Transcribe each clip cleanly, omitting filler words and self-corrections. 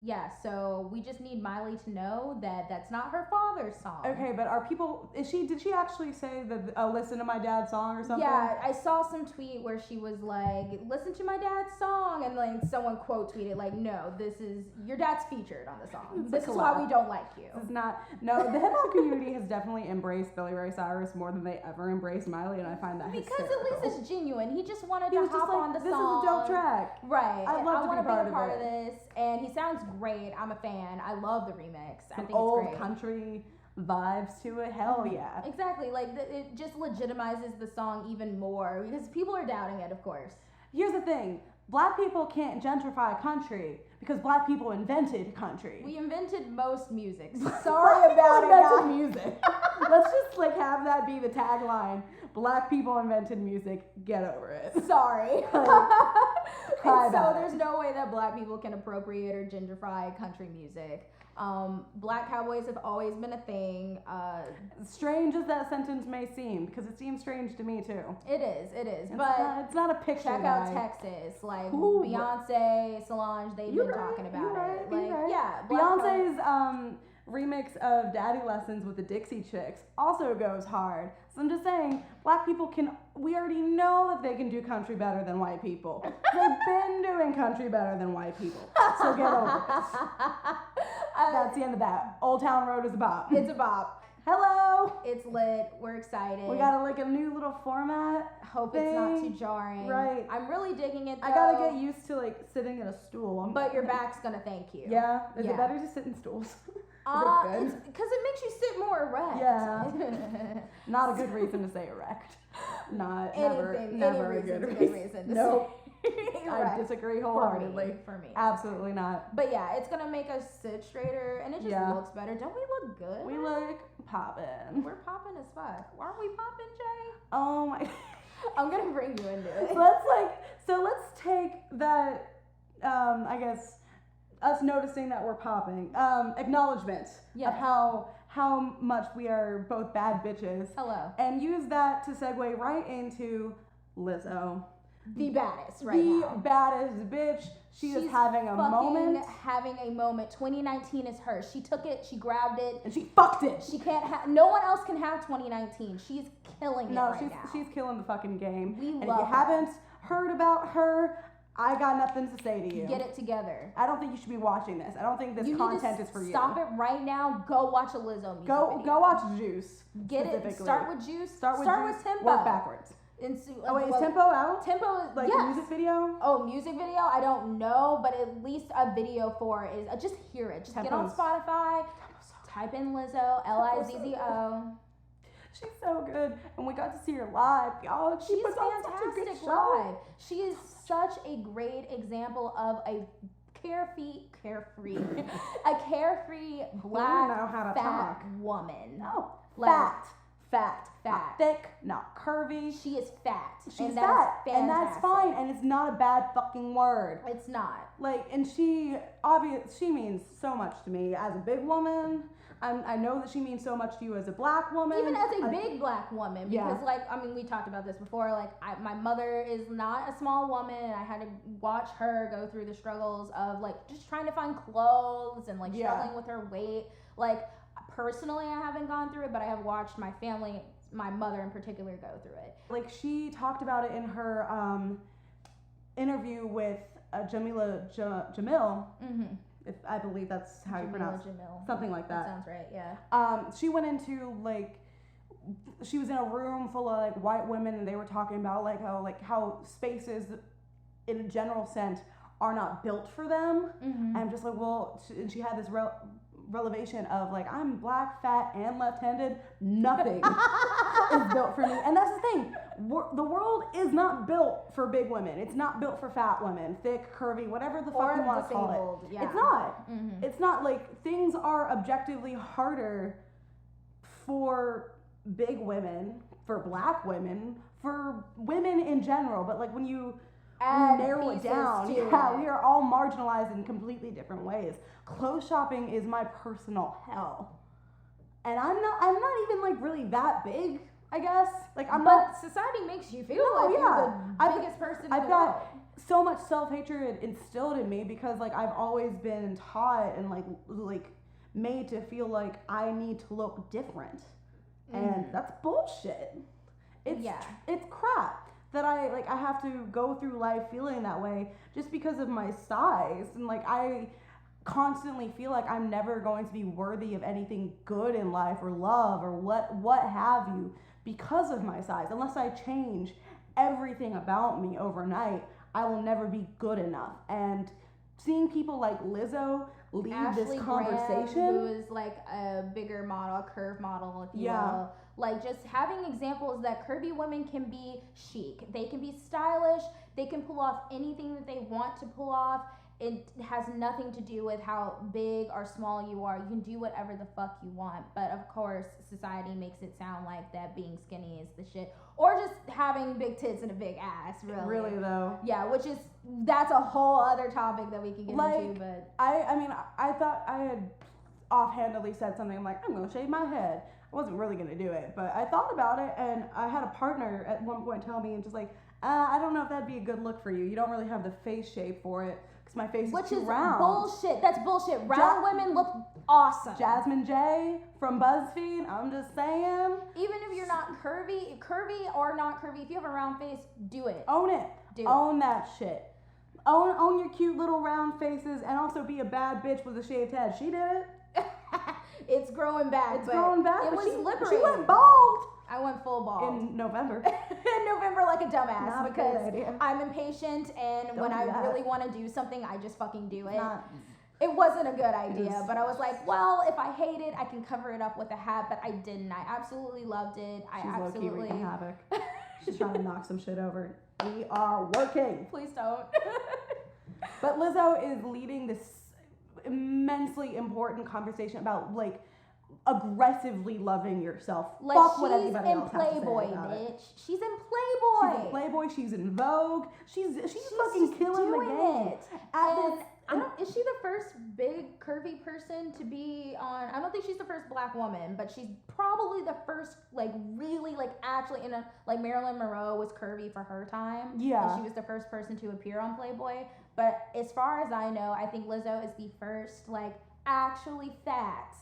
Yeah, so we just need Miley to know that that's not her father's song. Okay, but did she actually say that, listen to my dad's song or something? Yeah, I saw some tweet where she was like, listen to my dad's song, and like someone quote tweeted like, no, this is, your dad's featured on the song. This is why we don't like you. This is not, no, the hip hop community has definitely embraced Billy Ray Cyrus more than they ever embraced Miley, and I find that because hysterical. at least it's genuine. He just wanted to hop on the this song. This is a dope track. Right. I'd love to want be to be a part part of of this, and he sounds great. I'm a fan. I love the remix. I think old it's great. Country vibes to it. Hell yeah. Exactly. Like it just legitimizes the song even more because people are doubting it, of course. Here's the thing. Black people can't gentrify country because black people invented country. We invented most music. Sorry about it, guys. Music. Let's just like have that be the tagline. Black people invented music. Get over it. Sorry. Cry so about there's no way that black people can appropriate or gentrify country music. Black cowboys have always been a thing. Strange as that sentence may seem, because it seems strange to me too. It is. It's not a picture. Check out Texas, like Beyonce, Solange. They've been talking about it. Like, yeah, Beyonce's remix of Daddy Lessons with the Dixie Chicks also goes hard. So I'm just saying, black people we already know that they can do country better than white people. They've been doing country better than white people. So get over it. That's the end of that. Old Town Road is a bop. It's a bop. Hello. It's lit. We're excited. We got a new little format. Hope it's not too jarring. Right. I'm really digging it though. I gotta get used to like sitting in a stool. But your back's gonna thank you. Yeah. Is it better to sit in stools? It's because it makes you sit more erect. Yeah. Not a good reason to say erect. Never a good reason. Nope. I disagree wholeheartedly. For me. Absolutely not. But yeah, it's gonna make us sit straighter and it just looks better. Don't we look good? We look poppin'. We're poppin' as fuck. Aren't we poppin', Jay? Oh my. I'm gonna bring you into it. Let's take that, I guess, us noticing that we're popping, acknowledgement of how much we are both bad bitches. Hello. And use that to segue right into Lizzo. The baddest right now. The baddest bitch. She's having a moment. Having a moment. 2019 is hers. She took it, she grabbed it. And she fucked it. She can't no one else can have 2019. She's killing it now. She's killing the fucking game. And if you haven't heard about her, I got nothing to say to you. Get it together. I don't think you should be watching this. I don't think this content is for you. Stop it right now. Go watch a Lizzo music video. Go watch Juice. Get it. Start with Juice. Start with Tempo. Work backwards. Wait, is Tempo out? Tempo is a music video? Oh, music video? I don't know, but at least a video for is just hear it. Just get on Spotify, type in Lizzo, Lizzo. She's so good, and we got to see her live, y'all. She's fantastic live. She is such a great example of a carefree black fat woman. No, fat, not thick, not curvy. She is fat. She's fat, and that's fine, and it's not a bad fucking word. It's not. And she means so much to me as a big woman. I know that she means so much to you as a black woman. Even as a big black woman, because we talked about this before. My mother is not a small woman, and I had to watch her go through the struggles of just trying to find clothes and struggling with her weight. Personally, I haven't gone through it, but I have watched my family, my mother in particular, go through it. She talked about it in her interview with Jamila Jamil. Mm-hmm. If I believe that's how you pronounce it. Jamil. Something like that. That sounds right, yeah. She went into she was in a room full of white women, and they were talking about how spaces in a general sense are not built for them. Mm-hmm. And I'm just and she had this revelation of I'm black, fat, and left-handed. Nothing is built for me. And that's the thing. The world is not built for big women. It's not built for fat women, thick, curvy, whatever the fuck you want to call it. Yeah. It's not. Mm-hmm. It's not things are objectively harder for big women, for black women, for women in general. But when you narrow it down, we are all marginalized in completely different ways. Clothes shopping is my personal hell, and I'm not even really that big, I guess. But society makes you feel you're the biggest person in the world. so much self-hatred instilled in me because like I've always been taught and like made to feel like I need to look different. And that's bullshit. It's crap that I have to go through life feeling that way just because of my size. And like I constantly feel like I'm never going to be worthy of anything good in life or love or what have you because of my size. Unless I change everything about me overnight, I will never be good enough. And seeing people like Lizzo lead Ashley this conversation, Graham, who is like a bigger model, a curve model, if you will. Like just having examples that curvy women can be chic, they can be stylish, they can pull off anything that they want to pull off. It has nothing to do with how big or small you are. You can do whatever the fuck you want. But of course, society makes it sound like that being skinny is the shit. Or just having big tits and a big ass, really. Really, though. Yeah, that's a whole other topic that we can get into. But I thought I had offhandedly said something like, I'm going to shave my head. I wasn't really going to do it. But I thought about it, and I had a partner at one point tell me, and just like, I don't know if that'd be a good look for you. You don't really have the face shape for it. Because my face is too round. Bullshit. That's bullshit. Round women look awesome. Jasmine J from BuzzFeed, I'm just saying. Even if you're not curvy or not curvy, if you have a round face, do it. Own it. Own that shit. Own your cute little round faces, and also be a bad bitch with a shaved head. She did it. It's growing back. It was liberating. She went bald. I went full bald. In November. In November like a dumbass. Not because a good idea. I'm impatient, and Don't when do I that. really want to do something, I just fucking do it. It wasn't a good idea, but I was like, well, if I hate it, I can cover it up with a hat, but I didn't. I absolutely loved it. She's low-key wreaking havoc. She's trying to knock some shit over. We are working. Please don't. But Lizzo is leading this immensely important conversation about like aggressively loving yourself. Like, fuck what anybody else has to say Playboy, about it. bitch. She's in Playboy. She's in Playboy. She's in Vogue. She's fucking killing the game. Is she the first big curvy person to be on? I don't think she's the first black woman, but she's probably the first like really like actually in a like Marilyn Monroe was curvy for her time. Yeah. And she was the first person to appear on Playboy. But as far as I know, I think Lizzo is the first like actually fat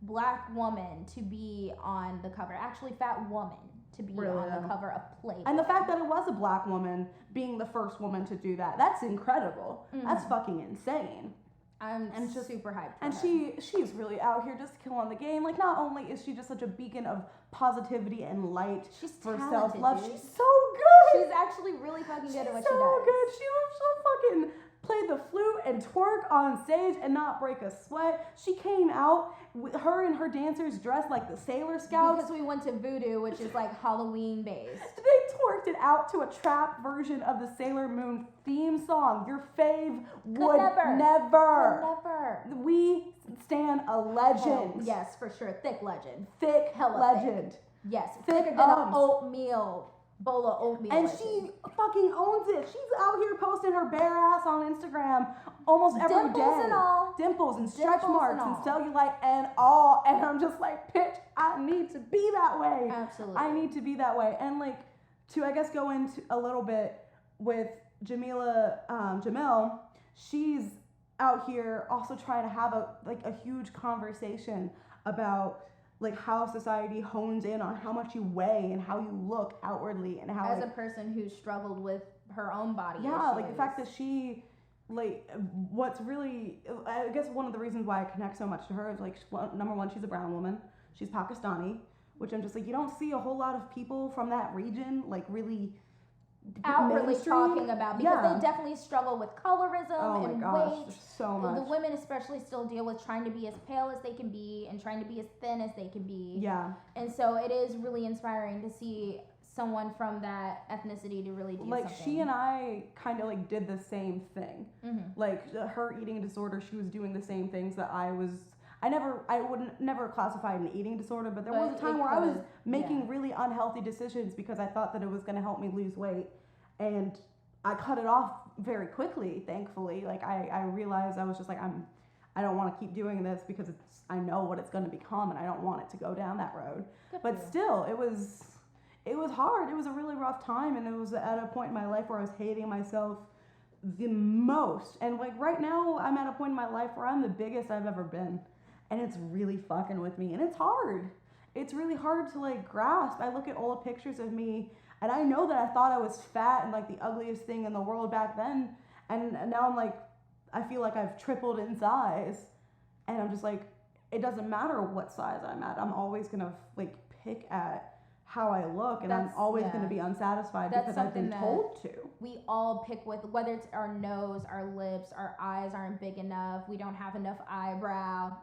black woman to be on the cover. Actually fat woman to be on the cover of Playboy. And the fact that it was a black woman being the first woman to do that's incredible. Mm-hmm. That's fucking insane. I'm just super hyped. And she's really out here just killing the game. Like, not only is she just such a beacon of positivity and light for self-love, she's so good. She's actually really fucking good at what she does. She's so good. She'll fucking play the flute and twerk on stage and not break a sweat. She came out with her and her dancers dressed like the Sailor Scouts. Because we went to Voodoo, which is like Halloween based. They twerked it out to a trap version of the Sailor Moon theme song. Your fave would never. We stand a legend. Oh, yes, for sure. Thick legend. Thick legend. Thick. Yes, thicker than an oatmeal. Bowl of oatmeal. And she fucking owns it. She's out here posting her bare ass on Instagram almost every day. Dimples and all. Dimples and stretch marks and cellulite and all. And I'm just like, bitch, I need to be that way. Absolutely. I need to be that way. And like, to I guess go into a little bit with Jamil, she's out here also trying to have a huge conversation about like how society hones in on how much you weigh and how you look outwardly and how as a person who struggled with her own body issues. Like the fact that she like what's really I guess one of the reasons why I connect so much to her is like number one, she's a brown woman, she's Pakistani, which I'm just like, you don't see a whole lot of people from that region like really outwardly talking about, because they definitely struggle with colorism and weight. So much. The women especially still deal with trying to be as pale as they can be and trying to be as thin as they can be. Yeah. And so it is really inspiring to see someone from that ethnicity to really do like something. She and I kind of like did the same thing. Mm-hmm. Like her eating disorder, she was doing the same things that I would never classify an eating disorder, but there was a time where I was making really unhealthy decisions because I thought that it was going to help me lose weight, and I cut it off very quickly, thankfully. Like I realized I was just like, I don't want to keep doing this because I know what it's going to become and I don't want it to go down that road. But still, it was hard. It was a really rough time, and it was at a point in my life where I was hating myself the most. And like right now I'm at a point in my life where I'm the biggest I've ever been. And it's really fucking with me. And it's hard. It's really hard to like grasp. I look at old pictures of me and I know that I thought I was fat and like the ugliest thing in the world back then. And now I'm like, I feel like I've tripled in size. And I'm just like, it doesn't matter what size I'm at. I'm always going to like pick at how I look, and I'm always going to be unsatisfied because I've been told to. We all pick with, whether it's our nose, our lips, our eyes aren't big enough, we don't have enough eyebrow,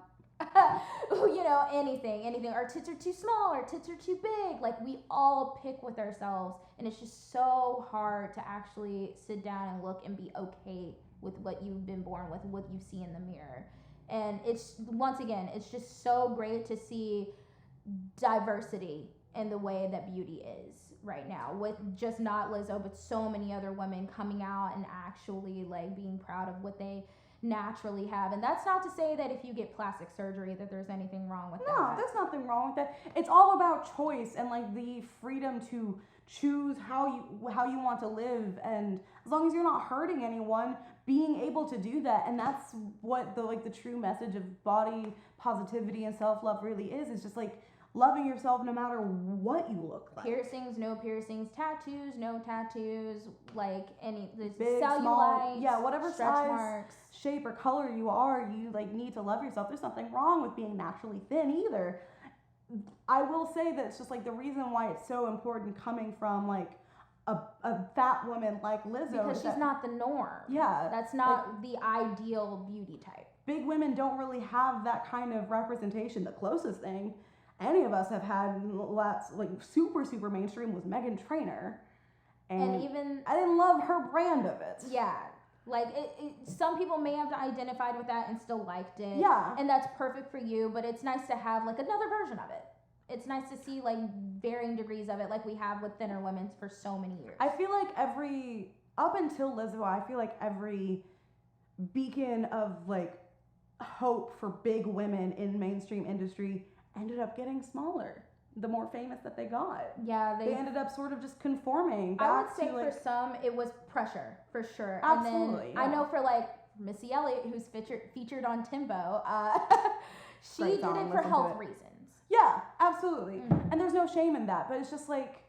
you know, anything. Our tits are too small, our tits are too big. Like, we all pick with ourselves, and it's just so hard to actually sit down and look and be okay with what you've been born with, what you see in the mirror. And it's, once again, it's just so great to see diversity in the way that beauty is right now, with just not Lizzo, but so many other women coming out and actually like being proud of what they naturally have. And that's not to say that if you get plastic surgery that there's anything wrong with that. No, there's nothing wrong with that. It's all about choice and like the freedom to choose how you want to live, and as long as you're not hurting anyone, being able to do that. And that's what the true message of body positivity and self-love really is just like loving yourself no matter what you look like. Piercings, no piercings, tattoos, no tattoos, like any big, cellulite, small, whatever size, marks, shape, or color you are, you like need to love yourself. There's nothing wrong with being naturally thin either. I will say that it's just like the reason why it's so important coming from like a fat woman like Lizzo, because she's not the norm. Yeah, that's not like the ideal beauty type. Big women don't really have that kind of representation. The closest thing any of us have had like super mainstream was Meghan Trainor, and even I didn't love her brand of it. Yeah, like some people may have identified with that and still liked it. Yeah, and that's perfect for you. But it's nice to have like another version of it. It's nice to see like varying degrees of it, like we have with thinner women for so many years. I feel like up until Lizzo, I feel like every beacon of like hope for big women in mainstream industry ended up getting smaller the more famous that they got. Yeah, they ended up sort of just conforming back. I would say for some it was pressure, for sure. Absolutely. And then I know for like Missy Elliott, who's featured on Timbo, she did it for health reasons. Yeah, absolutely. Mm-hmm. And there's no shame in that, but it's just like,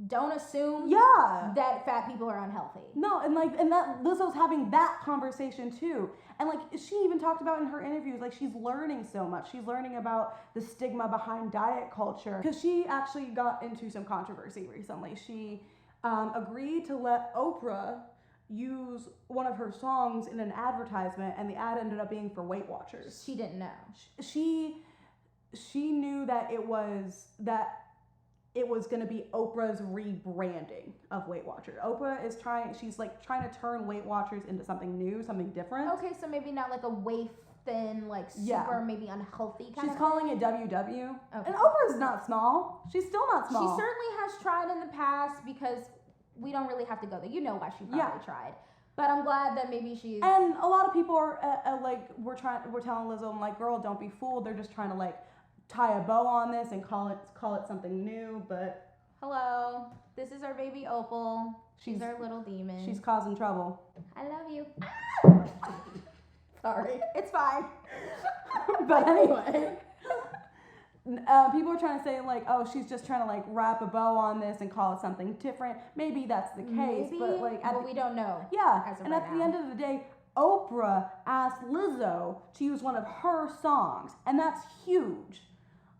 don't assume that fat people are unhealthy. No, and that Lizzo's having that conversation too. And like she even talked about in her interviews, like she's learning so much. She's learning about the stigma behind diet culture, because she actually got into some controversy recently. She agreed to let Oprah use one of her songs in an advertisement, and the ad ended up being for Weight Watchers. She didn't know. She knew that it was going to be Oprah's rebranding of Weight Watchers. Oprah is trying to turn Weight Watchers into something new, something different. Okay, so maybe not like a waif thin, like super maybe unhealthy kind of She's calling it WW. Okay. And Oprah's not small. She's still not small. She certainly has tried in the past, because we don't really have to go there. You know why she probably tried. But I'm glad that maybe she's... And a lot of people are like, we're telling Lizzo, I'm like, girl, don't be fooled. They're just trying to like tie a bow on this and call it something new, but... Hello, this is our baby Opal. She's our little demon. She's causing trouble. I love you. Sorry. It's fine. But anyway, people are trying to say like, oh, she's just trying to like wrap a bow on this and call it something different. Maybe that's the case, but like... we don't know. Yeah, and at the end of the day, Oprah asked Lizzo to use one of her songs, and that's huge.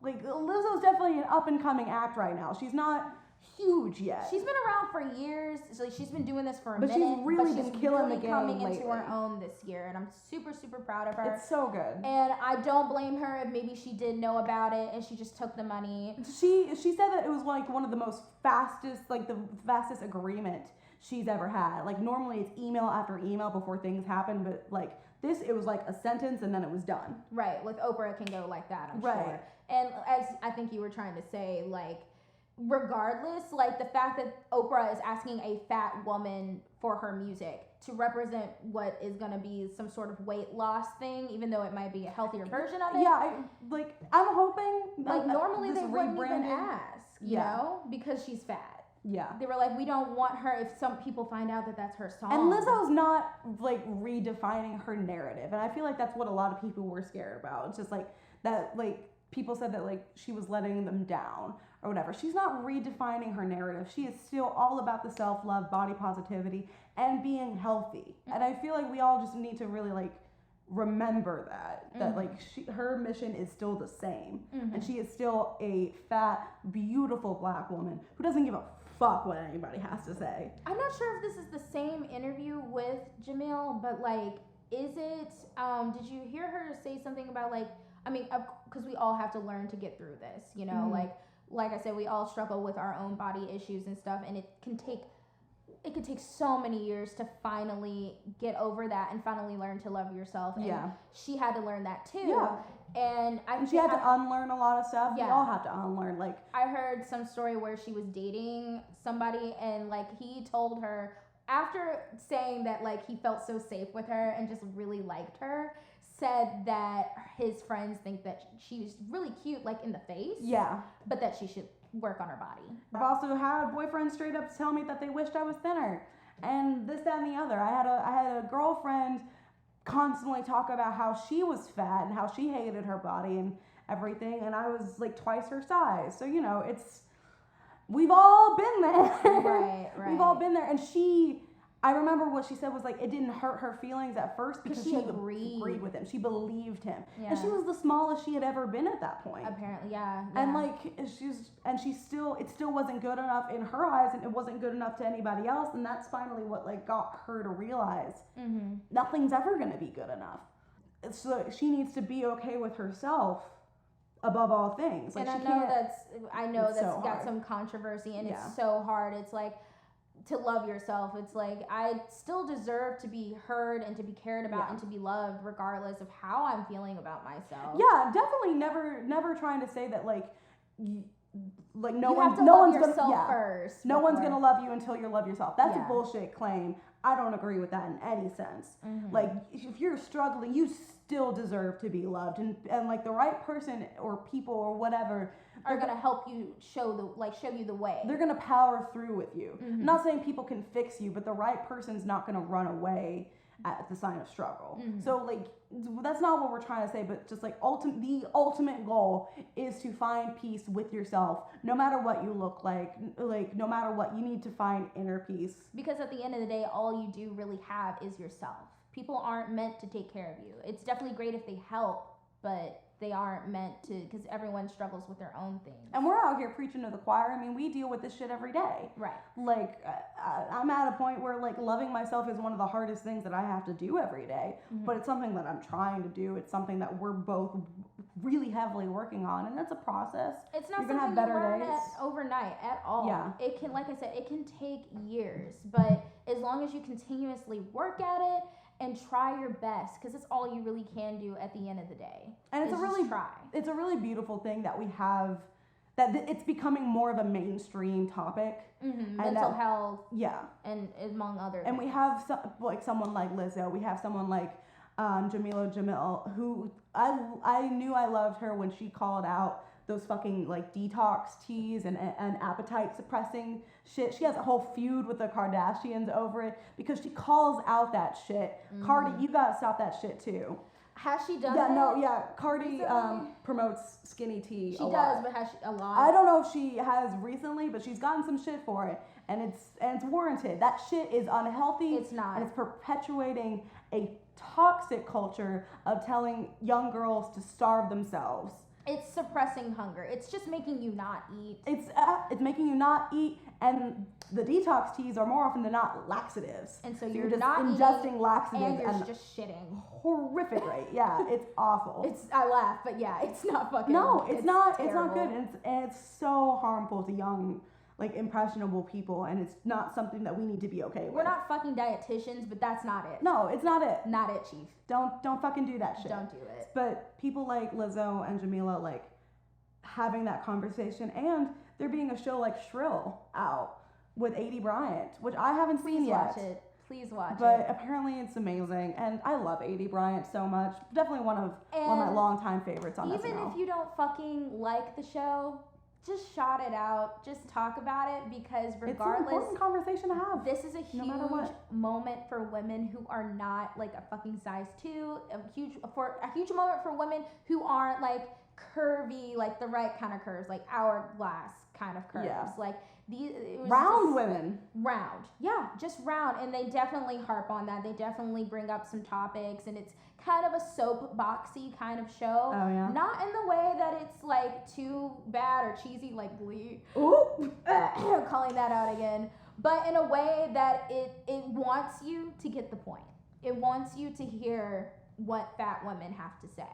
Like, Lizzo's definitely an up-and-coming act right now. She's not huge yet. She's been around for years. So she's been doing this for a minute. She's really been killing the game coming lately. Into her own this year, and I'm super proud of her. It's so good. And I don't blame her if maybe she did know about it and she just took the money. She said that it was like one of the the fastest agreement she's ever had. Like, normally it's email after email before things happen, but like this, it was like a sentence and then it was done. Right. With Oprah, it can go like that, I'm sure. And as I think you were trying to say, like, regardless, like the fact that Oprah is asking a fat woman for her music to represent what is going to be some sort of weight loss thing, even though it might be a healthier version of it. Yeah, I'm hoping. Like, normally they wouldn't even ask, you know, because she's fat. Yeah. They were like, we don't want her if some people find out that that's her song. And Lizzo's not like redefining her narrative. And I feel like that's what a lot of people were scared about. It's just like that, like, people said that like she was letting them down or whatever. She's not redefining her narrative. She is still all about the self-love, body positivity, and being healthy. And I feel like we all just need to really like remember that like her mission is still the same, and she is still a fat, beautiful black woman who doesn't give a fuck what anybody has to say. I'm not sure if this is the same interview with Jamil, but like, is it? Did you hear her say something about like? I mean, because we all have to learn to get through this, you know, like I said, we all struggle with our own body issues and stuff, and it can take so many years to finally get over that and finally learn to love yourself. And she had to learn that too. Yeah. And she had to unlearn a lot of stuff. Yeah. We all have to unlearn. Like, I heard some story where she was dating somebody, and like he told her, after saying that like he felt so safe with her and just really liked her, said that his friends think that she's really cute, like in the face. Yeah. But that she should work on her body. I've also had boyfriends straight up tell me that they wished I was thinner, and this, that, and the other. I had a girlfriend constantly talk about how she was fat and how she hated her body and everything, and I was like twice her size. So, you know, we've all been there. Right. We've all been there. And I remember what she said was like, it didn't hurt her feelings at first because she agreed with him. She believed him. Yeah. And she was the smallest she had ever been at that point. Apparently, yeah. And like, it still wasn't good enough in her eyes, and it wasn't good enough to anybody else. And that's finally what like got her to realize nothing's ever going to be good enough. So she needs to be okay with herself above all things. Like, and I know that's so got some controversy, and it's so hard. It's like, to love yourself, it's like, I still deserve to be heard and to be cared about and to be loved regardless of how I'm feeling about myself. Yeah, definitely never trying to say that like no one's gonna love you until you love yourself. That's a bullshit claim. I don't agree with that in any sense. Like, if you're struggling, you still deserve to be loved, and like the right person or people or whatever are gonna help you show you the way. They're gonna power through with you. I'm not saying people can fix you, but the right person's not gonna run away at the sign of struggle. So like, that's not what we're trying to say, but just like the ultimate goal is to find peace with yourself, no matter what you look like no matter what, you need to find inner peace. Because at the end of the day, all you do really have is yourself. People aren't meant to take care of you. It's definitely great if they help, but they aren't meant to, because everyone struggles with their own things. And we're out here preaching to the choir. I mean, we deal with this shit every day. Right. Like, I'm at a point where, like, loving myself is one of the hardest things that I have to do every day. But it's something that I'm trying to do. It's something that we're both really heavily working on, and that's a process. It's not something you learn overnight at all. Yeah. It can, like I said, it can take years. But as long as you continuously work at it, and try your best, because it's all you really can do at the end of the day. And it's a really beautiful thing that we have, that it's becoming more of a mainstream topic. Mental health. Yeah. And among other things. And we have someone like Lizzo. We have someone like Jamila Jamil, who I knew I loved her when she called out those fucking like detox teas and appetite suppressing shit. She has a whole feud with the Kardashians over it because she calls out that shit. Cardi, you gotta stop that shit too. Has she done that? Cardi promotes skinny tea. She does, but has she a lot? I don't know if she has recently, but she's gotten some shit for it, and it's warranted. That shit is unhealthy. It's not. And it's perpetuating a toxic culture of telling young girls to starve themselves. It's suppressing hunger. It's just making you not eat. It's making you not eat, and the detox teas are more often than not laxatives. And so you're just not ingesting laxatives and you're just shitting. Horrific, right? Yeah, it's awful. I laugh, but yeah, it's not fucking. No, it's not. Terrible. It's not good, and it's so harmful to young, like, impressionable people, and it's not something that we need to be okay with. We're not fucking dietitians, but that's not it. No, it's not it. Not it, Chief. Don't fucking do that shit. Don't do it. But people like Lizzo and Jamila, like, having that conversation, and there being a show like Shrill out with Aidy Bryant, which I haven't seen yet. Please watch it. But apparently it's amazing, and I love Aidy Bryant so much. Definitely one of my longtime favorites on SNL. Even if you don't fucking like the show, just shout it out, just talk about it, because regardless, it's an important conversation to have. This is a huge moment for women who are not like a fucking size 2, a huge moment for women who aren't like curvy, like the right kind of curves, like hourglass kind of curves, like these women, just round, and they definitely harp on that. They definitely bring up some topics, and it's kind of a soapboxy kind of show. Oh yeah. Not in the way that it's like too bad or cheesy like Glee. Ooh. Calling that out again. But in a way that it wants you to get the point. It wants you to hear what fat women have to say.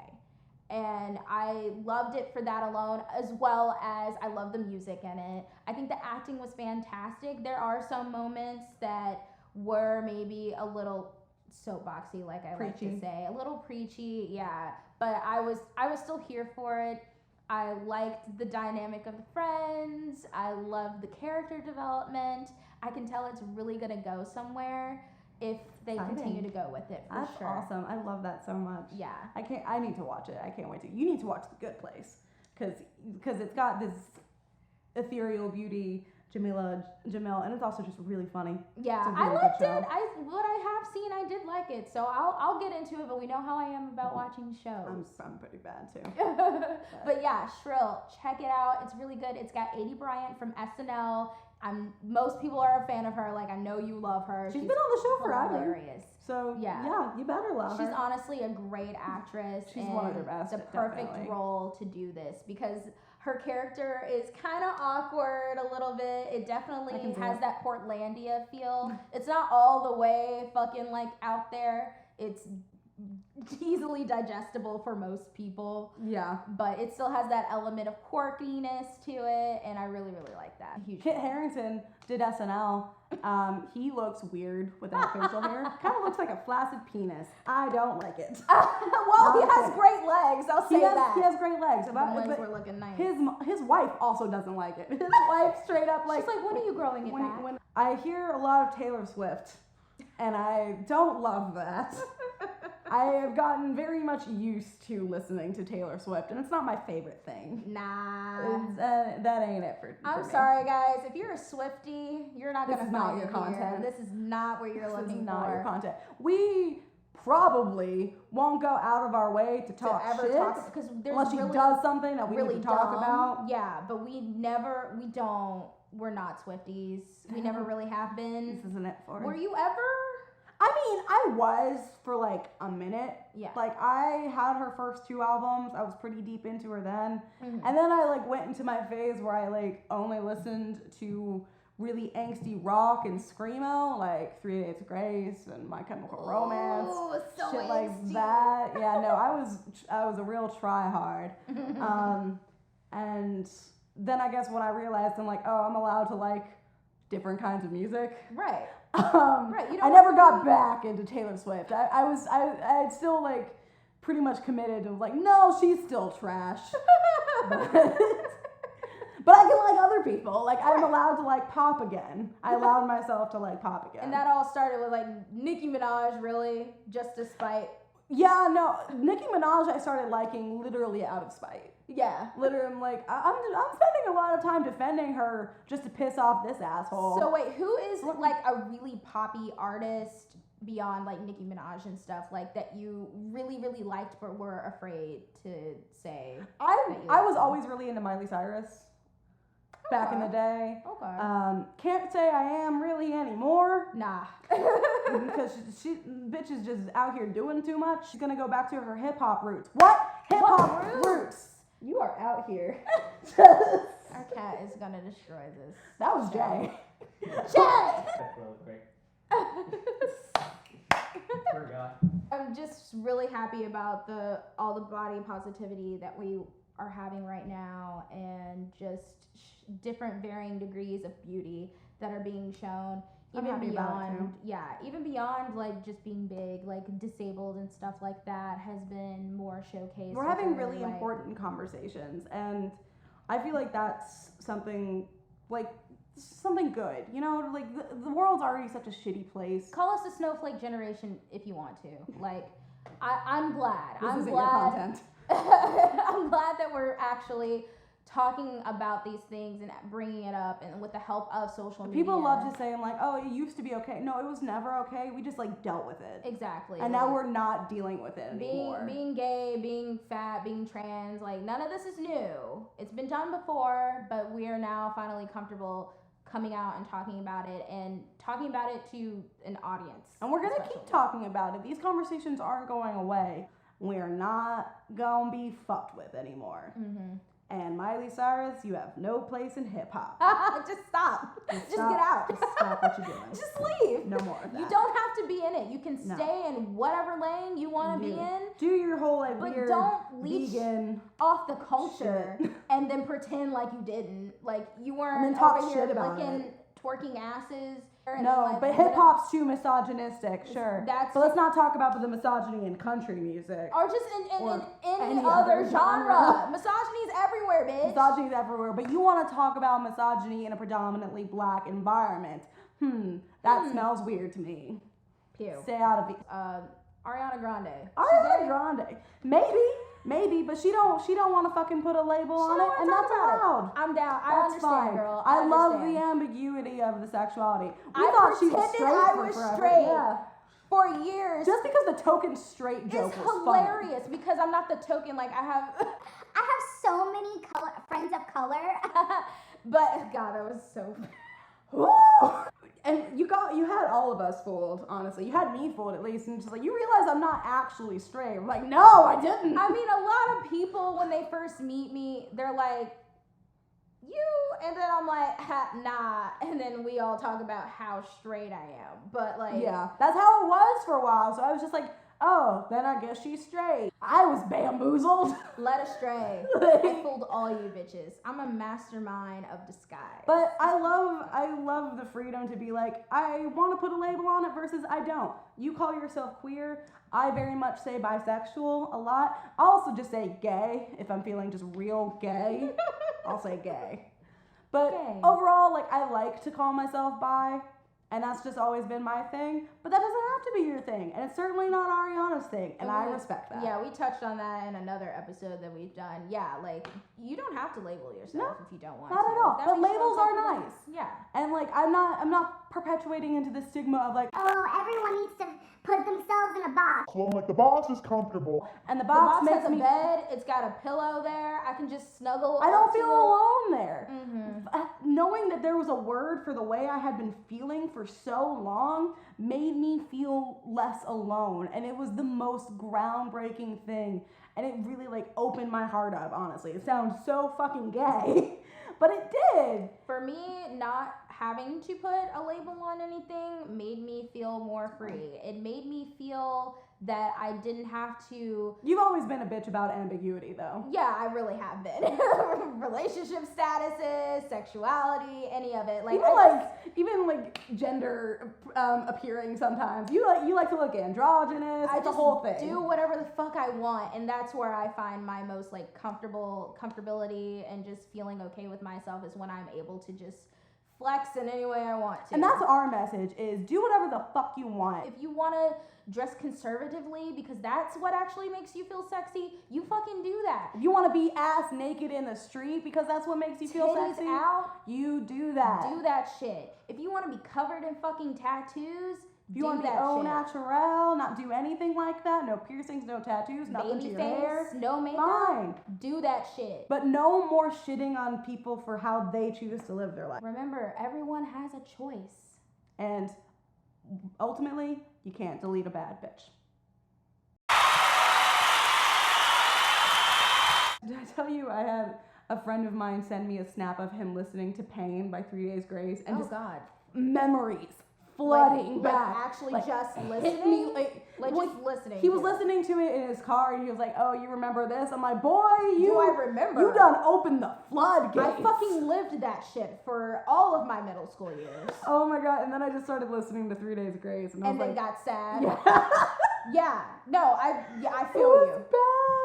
And I loved it for that alone, as well as I love the music in it. I think the acting was fantastic. There are some moments that were maybe a little soapboxy, like I like to say, a little preachy, yeah. But I was still here for it. I liked the dynamic of the friends. I loved the character development. I can tell it's really gonna go somewhere if they continue to go with it. That's sure. Awesome. I love that so much. Yeah. I need to watch it. I can't wait to. You need to watch The Good Place, because it's got this ethereal beauty, Jamel, and it's also just really funny. Yeah, really I liked it. What I have seen, I did like it. So I'll get into it, but we know how I am about watching shows. I'm pretty bad too. But yeah, Shrill, check it out. It's really good. It's got Aidy Bryant from SNL. Most people are a fan of her. Like, I know you love her. She's been on the show forever. Hilarious. So yeah, you better love her. She's honestly a great actress. She's one of their best. The perfect role to do this, because her character is kind of awkward a little bit. It definitely has that Portlandia feel. It's not all the way fucking like out there. It's easily digestible for most people. Yeah. But it still has that element of quirkiness to it, and I really, really like that. Kit Harington did SNL. He looks weird without facial hair. Kind of looks like a flaccid penis. I don't like it. Well, he has great legs. I'll say that. He has great legs. The legs were looking nice. His wife also doesn't like it. His wife straight up like. She's like, when are you growing it back? When I hear a lot of Taylor Swift, and I don't love that. I have gotten very much used to listening to Taylor Swift, and it's not my favorite thing. Nah. That ain't it for me. I'm sorry, guys. If you're a Swiftie, you're not going to find your content. This is not what you're looking for. This is not your content. We probably won't go out of our way to talk shit, because unless she does something that we need to talk about. Yeah, but we're not Swifties. We never really have been. This isn't it for us. Were you ever? I mean, I was for like a minute. Yeah. Like, I had her first 2 albums. I was pretty deep into her then. Mm-hmm. And then I like went into my phase where I like only listened to really angsty rock and screamo, like 3 Days Grace and My Chemical Romance. Oh, so shit angsty. Like that. Yeah, no, I was a real try-hard. And then I guess when I realized I'm like, oh, I'm allowed to like different kinds of music. Right. Right. I never got back into Taylor Swift. I still like pretty much committed to like, no, she's still trash. But I can like other people. Like, I'm allowed to like pop again. I allowed myself to like pop again. And that all started with like Nicki Minaj, really, just to spite. Yeah, no, Nicki Minaj I started liking literally out of spite. Yeah. Literally, I'm like, I'm spending a lot of time defending her just to piss off this asshole. So wait, who is like a really poppy artist beyond like Nicki Minaj and stuff like that you really, really liked but were afraid to say? I was always really into Miley Cyrus. Back in the day. Okay. Can't say I am really anymore. Nah. Because she bitch is just out here doing too much. She's gonna go back to her hip hop roots. What? Hip hop roots? You are out here. Our cat is gonna destroy this. That was Jay. Forgot. I'm just really happy about all the body positivity that we are having right now, and just different varying degrees of beauty that are being shown. Even beyond like just being big, like disabled and stuff like that has been more showcased. We're having really important conversations, and I feel like that's something good. You know, like the world's already such a shitty place. Call us the snowflake generation if you want to. Like, I'm glad. This isn't your content. I'm glad that we're actually talking about these things and bringing it up, and with the help of social media. People love to say, I'm like, oh, it used to be okay. No, it was never okay. We just like dealt with it. Exactly. And now we're not dealing with it anymore. Being gay, being fat, being trans, like none of this is new. It's been done before, but we are now finally comfortable coming out and talking about it to an audience. And we're going to keep talking about it. These conversations aren't going away. We're not going to be fucked with anymore. Mm-hmm. And Miley Cyrus, you have no place in hip hop. Just stop. Just get stop. out. Just stop what you're doing. Just leave. No more of that. You don't have to be in it. You can stay in whatever lane you want to be in. Do your whole like but weird don't leech vegan off the culture and then pretend like you didn't. Like you weren't and then talk over shit here about licking, it. Twerking asses. No, like, but hip hop's too misogynistic, sure. But let's not talk about the misogyny in country music. Or just in any other genre. Misogyny's everywhere, bitch. Misogyny's everywhere, but you want to talk about misogyny in a predominantly black environment. That smells weird to me. Pew. Stay out of it. Ariana Grande. Ariana Grande. Maybe, but she don't want to fucking put a label on it, and that's allowed. I'm down. I That's understand, fine. girl. I love the ambiguity of the sexuality. I thought she was pretended straight I for was forever. straight Yeah. for years. Just because the token straight joke it's was hilarious because I'm not the token. Like I have so many friends of color. But God, that was so. And you had all of us fooled, honestly. You had me fooled at least, and just like you realize I'm not actually straight. I'm like, no, I didn't. I mean, a lot of people when they first meet me, they're like, you, and then I'm like, nah, and then we all talk about how straight I am. But like, yeah, that's how it was for a while. So I was just like, oh, then I guess she's straight. I was bamboozled. Led astray. I fooled all you bitches. I'm a mastermind of disguise. But I love the freedom to be like, I want to put a label on it versus I don't. You call yourself queer. I very much say bisexual a lot. I'll also just say gay if I'm feeling just real gay. I'll say gay. But overall, like I like to call myself bi. And that's just always been my thing. But that doesn't have to be your thing. And it's certainly not Ariana's thing. And I respect that. Yeah, we touched on that in another episode that we've done. Yeah, like, you don't have to label yourself if you don't want to. Not at all. But labels are nice. Yeah. And, like, I'm not perpetuating into the stigma of, like, oh, everyone needs to put themselves in a box. Well, like, the box is comfortable. And the box makes has me... a bed. It's got a pillow there. I can just snuggle. I don't feel alone there. Mm-hmm. Knowing that there was a word for the way I had been feeling for so long made me feel less alone. And it was the most groundbreaking thing. And it really, like, opened my heart up, honestly. It sounds so fucking gay. But it did. For me, not having to put a label on anything made me feel more free. It made me feel that I didn't have to... You've always been a bitch about ambiguity, though. Yeah, I really have been. Relationship statuses, sexuality, any of it. Like even gender appearing sometimes. You like to look androgynous. It's a whole thing. Do whatever the fuck I want, and that's where I find my most like comfortability and just feeling okay with myself is when I'm able to just flex in any way I want to. And that's our message: is do whatever the fuck you want. If you want to dress conservatively because that's what actually makes you feel sexy, you fucking do that. If you want to be ass naked in the street because that's what makes you feel sexy, out, you do that. Do that shit. If you want to be covered in fucking tattoos, if you want to be au naturel, not do anything like that, no piercings, no tattoos, nothing to your hair, no makeup, fine. Do that shit. But no more shitting on people for how they choose to live their life. Remember, everyone has a choice. And ultimately, you can't delete a bad bitch. Did I tell you I had a friend of mine send me a snap of him listening to Pain by 3 Days Grace and God. Memories flooding back. Actually like, just listening? Hit me, just listening. He was listening to it in his car and he was like, oh, you remember this? I'm like, boy, do I remember? You done opened the floodgates. I fucking lived that shit for all of my middle school years. Oh my God. And then I just started listening to 3 Days Grace and I was then like, got sad. Yeah. Yeah. No, I feel you. Bad.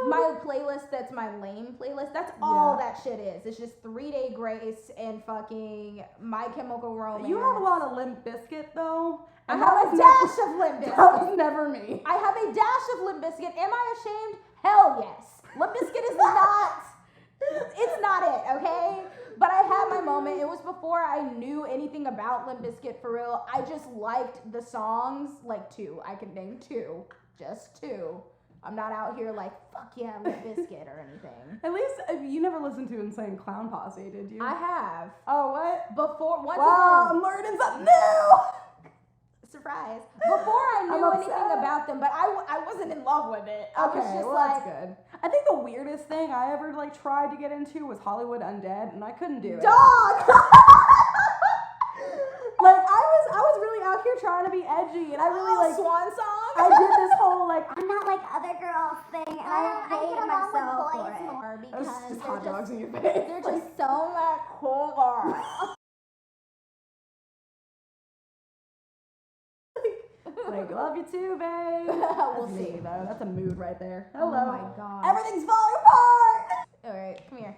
My playlist, that's my lame playlist. That's all that shit is. It's just 3 Day Grace and fucking My Chemical Romance. You have a lot of Limp Bizkit though. I have a dash of Limp Bizkit. That was never me. I have a dash of Limp Bizkit. Am I ashamed? Hell yes. Limp Bizkit is not. It's not it, before I knew anything about Limp Bizkit for real, I just liked the songs, like 2. I can name 2. Just 2. I'm not out here like, fuck yeah, Limp Bizkit or anything. At least you never listened to Insane Clown Posse, did you? I have. Oh, what? Before, once wow, again. I'm learning something new! Surprise. Before I knew anything about them, but I wasn't in love with it. I was just that's good. I think the weirdest thing I ever like tried to get into was Hollywood Undead, and I couldn't do it. Dog! Like I was really out here trying to be edgy, and I really like Swan Song. I did this whole like I'm not like other girls thing, and I hate get along myself with for boys it. more I was because just hot they're dogs in your face. they're just so much cooler. Like, love you too, babe. We'll That's see. me, though. That's a mood right there. Oh Hello. my god. Everything's falling apart. All right, come here.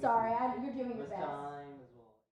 Sorry, you're doing your best.